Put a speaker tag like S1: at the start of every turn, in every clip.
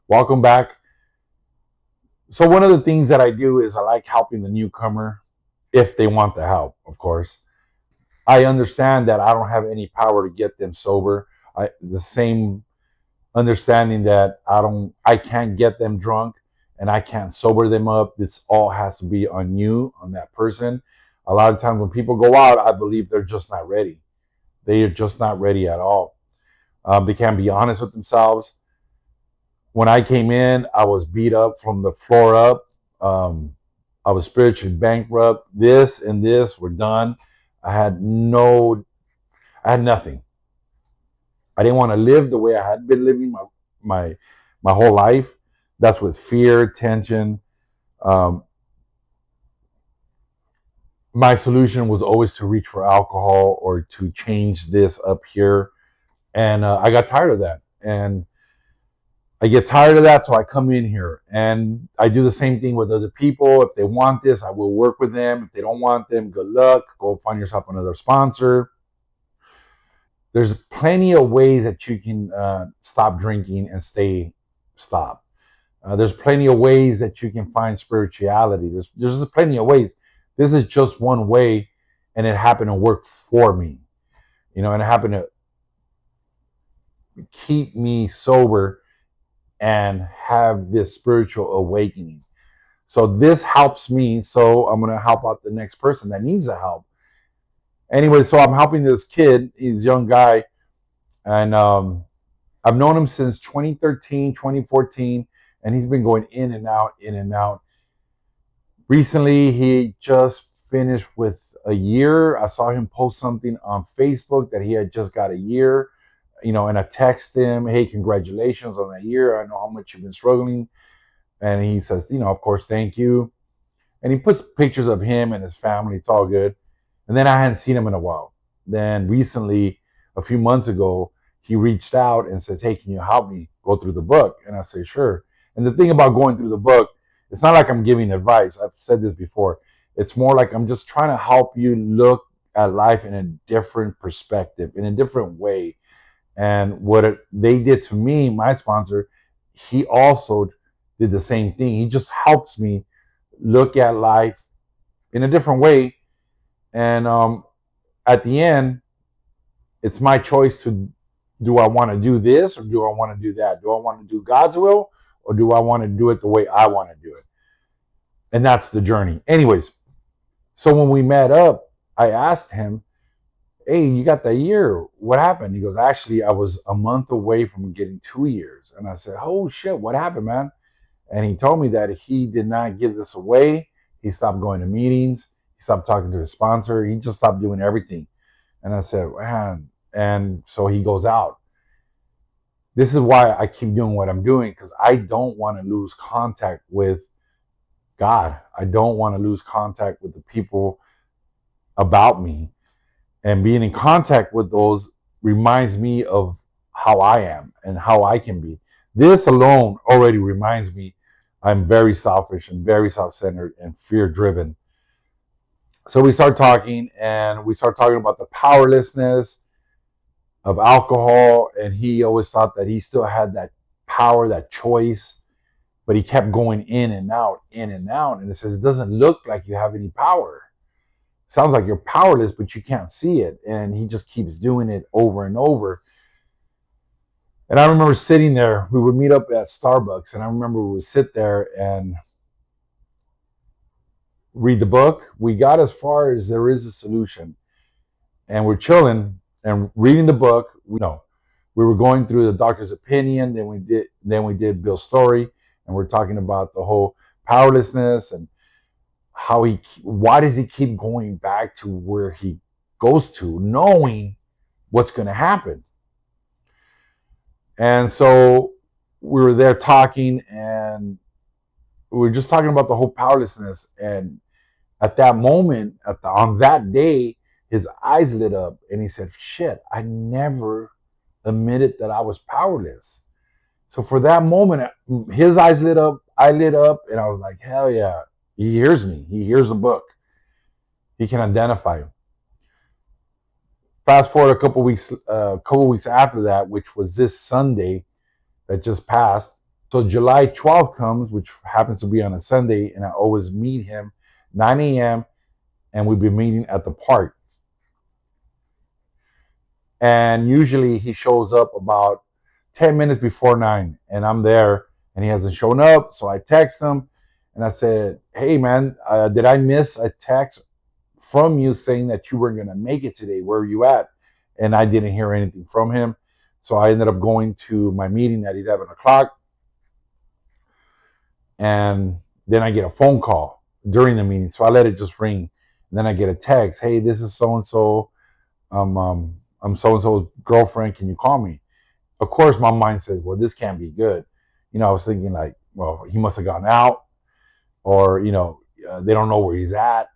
S1: Welcome back. So, one of the things that I do is I like helping the newcomer if they want the help, of course. I understand that I don't have any power to get them sober. The same understanding that I can't get them drunk and I can't sober them up. This all has to be on you, on that person. A lot of times when people go out, I believe they're just not ready. They are just not ready at all. They can't be honest with themselves. When I came in, I was beat up from the floor up. Um, I was spiritually bankrupt. This and this were done. I had no, I had nothing. I didn't want to live the way I had been living my my whole life. That's with fear, tension. Um, my solution was always to reach for alcohol or to change this up here, and I got tired of that. And I get tired of that, so I come in here and I do the same thing with other people. If they want this, I will work with them. If they don't want them, good luck. Go find yourself another sponsor. There's plenty of ways that you can stop drinking and stay stop. There's plenty of ways that you can find spirituality. There's plenty of ways. This is just one way, and it happened to work for me. And it happened to keep me sober and have this spiritual awakening. So this helps me. So I'm gonna help out the next person that needs the help. Anyway, so I'm helping this kid. He's a young guy, and I've known him since 2013, 2014, and he's been going in and out, in and out. Recently, he just finished with a year. I saw him post something on Facebook that he had just got a year, and I text him, hey, congratulations on that year. I know how much you've been struggling. And he says, of course, thank you. And he puts pictures of him and his family. It's all good. And then I hadn't seen him in a while. Then recently, a few months ago, he reached out and says, hey, can you help me go through the book? And I say, sure. And the thing about going through the book, it's not like I'm giving advice. I've said this before. It's more like I'm just trying to help you look at life in a different perspective, in a different way. And they did to me, my sponsor, he also did the same thing. He just helps me look at life in a different way. And at the end, it's my choice to do I want to do this or do I want to do that? Do I want to do God's will or do I want to do it the way I want to do it? And that's the journey. Anyways, so when we met up, I asked him, hey, you got that year. What happened? He goes, actually, I was a month away from getting 2 years. And I said, oh shit, what happened, man? And he told me that he did not give this away. He stopped going to meetings. He stopped talking to his sponsor. He just stopped doing everything. And I said, man. And so he goes out. This is why I keep doing what I'm doing, because I don't want to lose contact with God. I don't want to lose contact with the people about me. And being in contact with those reminds me of how I am and how I can be. This alone already reminds me I'm very selfish and very self-centered and fear-driven. So we start talking about the powerlessness of alcohol, and he always thought that he still had that power, that choice, but he kept going in and out, in and out. And it says it doesn't look like you have any power. Sounds like you're powerless, but you can't see it. And he just keeps doing it over and over. And I remember sitting there, we would meet up at Starbucks, and I remember we would sit there and read the book. We got as far as there is a solution, and we're chilling and reading the book. We were going through the doctor's opinion, then we did Bill's story, and we're talking about the whole powerlessness and why does he keep going back to where he goes to, knowing what's going to happen. And so we were there talking, and we were just talking about the whole powerlessness. And at that moment, on that day, his eyes lit up, and he said, "Shit, I never admitted that I was powerless." So for that moment, his eyes lit up, I lit up, and I was like, "Hell yeah!" He hears me. He hears the book. He can identify. Fast forward a couple weeks after that, which was this Sunday that just passed. So July 12th comes, which happens to be on a Sunday, and I always meet him 9 a.m. and we've been meeting at the park. And usually he shows up about 10 minutes before 9, and I'm there, and he hasn't shown up. So I text him and I said, "Hey, man, did I miss a text from you saying that you were going to make it today? Where are you at?" And I didn't hear anything from him. So I ended up going to my meeting at 11 o'clock. And then I get a phone call during the meeting. So I let it just ring. And then I get a text, "Hey, this is so and so. I'm so and so's girlfriend. Can you call me?" Of course, my mind says, "Well, this can't be good." I was thinking like, well, he must have gone out, or they don't know where he's at.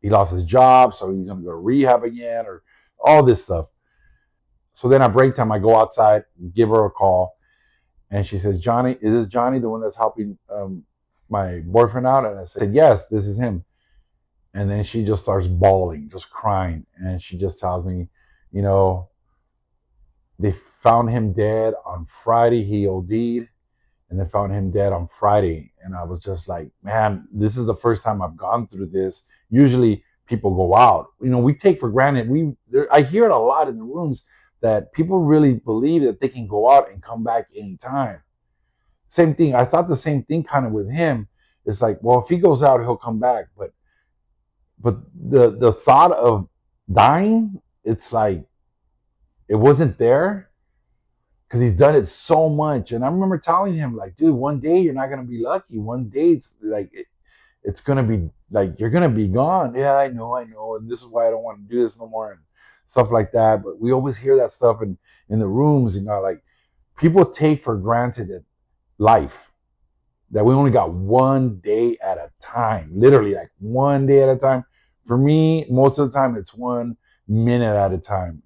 S1: He lost his job, so he's gonna go to rehab again, or all this stuff. So then at break time, I go outside, give her a call, and she says, "Johnny, is this Johnny, the one that's helping my boyfriend out?" And I said, "Yes, this is him." And then she just starts bawling, just crying, and she just tells me, you know, they found him dead on Friday. He OD'd, and they found him dead on Friday. And I was just like, man, this is the first time I've gone through this. Usually people go out. We take for granted. I hear it a lot in the rooms that people really believe that they can go out and come back anytime. Same thing. I thought the same thing kind of with him. It's like, well, if he goes out, he'll come back. But the thought of dying, it's like it wasn't there because he's done it so much. And I remember telling him, like, dude, one day you're not gonna be lucky. One day it's gonna be like you're gonna be gone. Yeah, I know, and this is why I don't want to do this no more and stuff like that. But we always hear that stuff in the rooms, like people take for granted that life, that we only got one day at a time, literally like one day at a time. For me, most of the time, it's 1 minute at a time,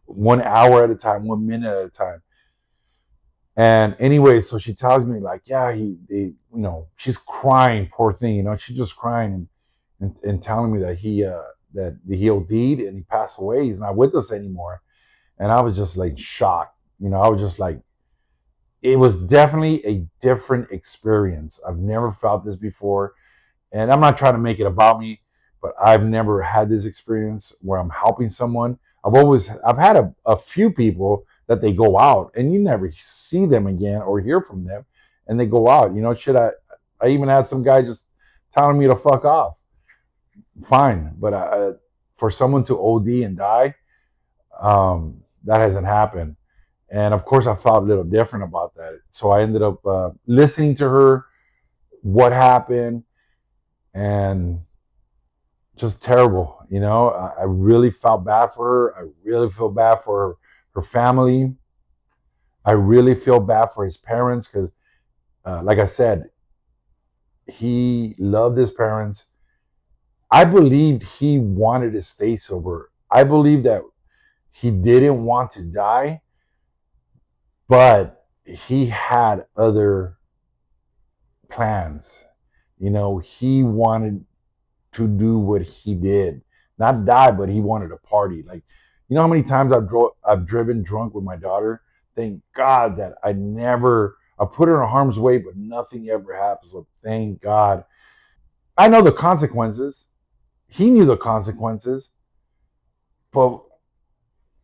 S1: 1 hour at a time, 1 minute at a time. And anyway, so she tells me like, yeah, she's crying, poor thing, she's just crying and telling me that he OD'd and he passed away. He's not with us anymore. And I was just like shocked. I was just like, it was definitely a different experience. I've never felt this before. And I'm not trying to make it about me, but I've never had this experience where I'm helping someone. I've had a few people that they go out and you never see them again or hear from them, and they go out. I even had some guy just telling me to fuck off. Fine, but for someone to OD and die, that hasn't happened. And of course, I felt a little different about that. So I ended up listening to her, what happened, and just terrible. I really felt bad for her. I really feel bad for her family. I really feel bad for his parents because, like I said, he loved his parents. I believed he wanted to stay sober. I believe that he didn't want to die, but he had other plans. He wanted to do what he did, not die, but he wanted to party. Like, how many times I've driven drunk with my daughter. Thank God that I put her in harm's way, but nothing ever happens. So thank God. I know the consequences. He knew the consequences, but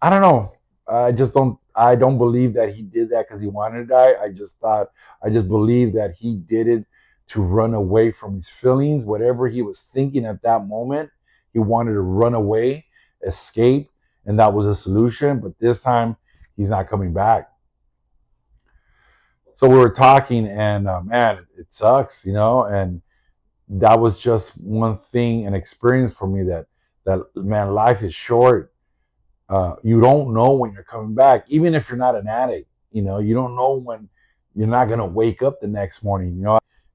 S1: I don't know. I don't believe that he did that because he wanted to die. I just believe that he did it to run away from his feelings, whatever he was thinking at that moment. He wanted to run away, escape, and that was a solution. But this time, he's not coming back. So we were talking, and man, it sucks, and that was just one thing, an experience for me that man, life is short. You don't know when you're coming back, even if you're not an addict. You don't know when you're not gonna wake up the next morning.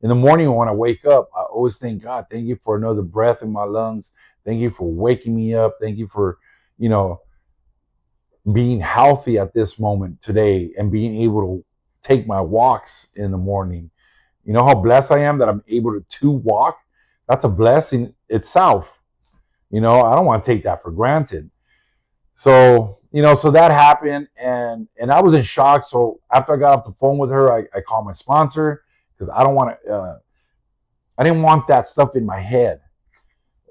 S1: In the morning when I wake up, I always thank God, thank you for another breath in my lungs. Thank you for waking me up. Thank you for, you know, being healthy at this moment today and being able to take my walks in the morning. You know how blessed I am that I'm able to walk? That's a blessing itself. I don't want to take that for granted. So So that happened, and I was in shock. So after I got off the phone with her, I called my sponsor because I don't want to. I didn't want that stuff in my head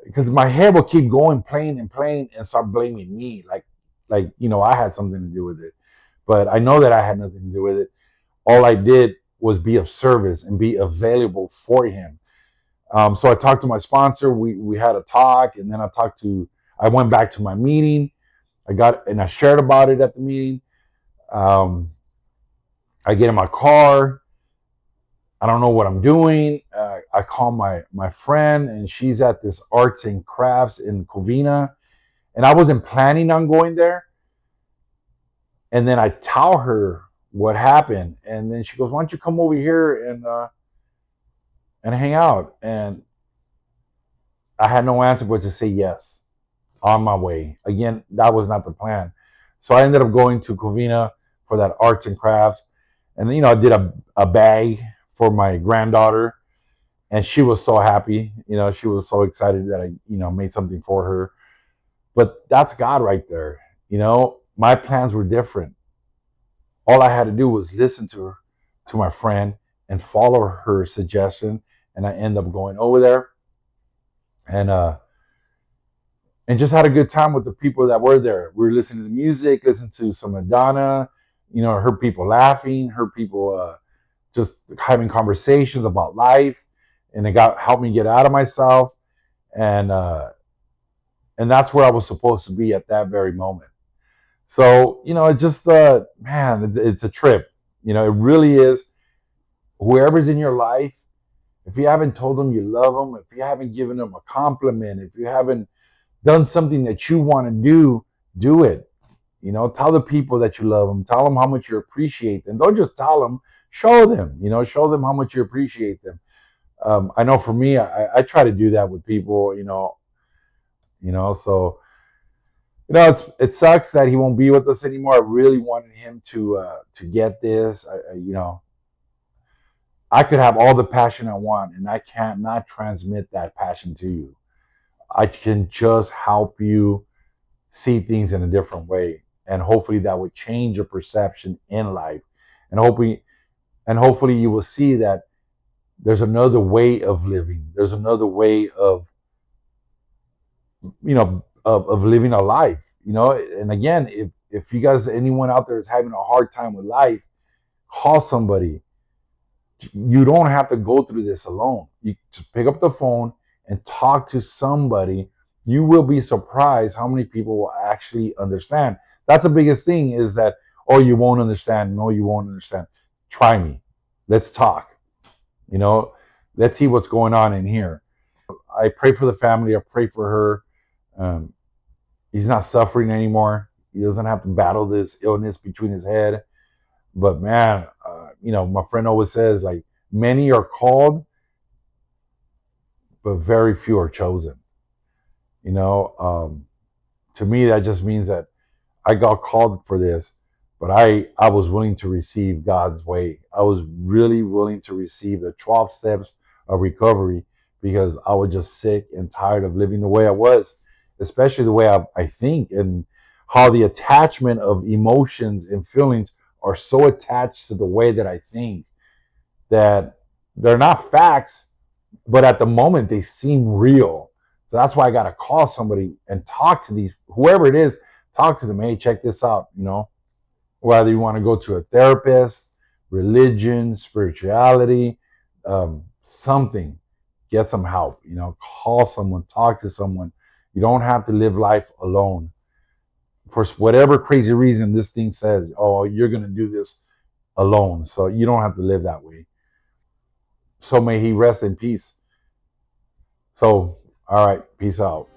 S1: because my head will keep going, playing and playing, and start blaming me, like I had something to do with it. But I know that I had nothing to do with it. All I did was be of service and be available for him. So I talked to my sponsor. We had a talk, and then I went back to my meeting. I shared about it at the meeting. Um, I get in my car. I don't know what I'm doing. I call my friend, and she's at this arts and crafts in Covina, and I wasn't planning on going there. And then I tell her what happened, and then she goes, "Why don't you come over here and hang out?" And I had no answer but to say yes. On my way. Again, that was not the plan. So I ended up going to Covina for that arts and crafts. And I did a bag for my granddaughter, and she was so happy. She was so excited that I made something for her. But that's God right there. My plans were different. All I had to do was listen to my friend and follow her suggestion, and I end up going over there and and just had a good time with the people that were there. We were listening to music, listening to some Madonna, heard people laughing, heard people just having conversations about life, and it helped me get out of myself, and and that's where I was supposed to be at that very moment. So it just man, it's a trip. It really is. Whoever's in your life, if you haven't told them you love them, if you haven't given them a compliment, if you haven't done something that you want to do it. Tell the people that you love them. Tell them how much you appreciate them. Don't just tell them, show them. Show them how much you appreciate them. I know for me, I try to do that with people. So it sucks that he won't be with us anymore. I really wanted him to get this. I could have all the passion I want, and I can't not transmit that passion to you. I can just help you see things in a different way, and hopefully that would change your perception in life, and hopefully you will see that there's another way of living, there's another way of living a life. And again, if you guys, anyone out there is having a hard time with life, call somebody. You don't have to go through this alone. You just pick up the phone and talk to somebody. You will be surprised how many people will actually understand. That's the biggest thing, is that, oh, you won't understand. No, you won't understand. Try me. Let's talk. You know, let's see what's going on in here. I pray for the family. I pray for her. Um, he's not suffering anymore. He doesn't have to battle this illness between his head. But man, my friend always says, like, many are called, but very few are chosen. You know, to me, that just means that I got called for this, but I was willing to receive God's way. I was really willing to receive the 12 steps of recovery, because I was just sick and tired of living the way I was, especially the way I think, and how the attachment of emotions and feelings are so attached to the way that I think, that they're not facts, but at the moment they seem real. So that's why I got to call somebody and talk to these, whoever it is, talk to them. Hey, check this out. Whether you want to go to a therapist, religion, spirituality, something, get some help. Call someone, talk to someone. You don't have to live life alone. For whatever crazy reason, this thing says, oh, you're going to do this alone. So you don't have to live that way. So may he rest in peace. So, all right, peace out.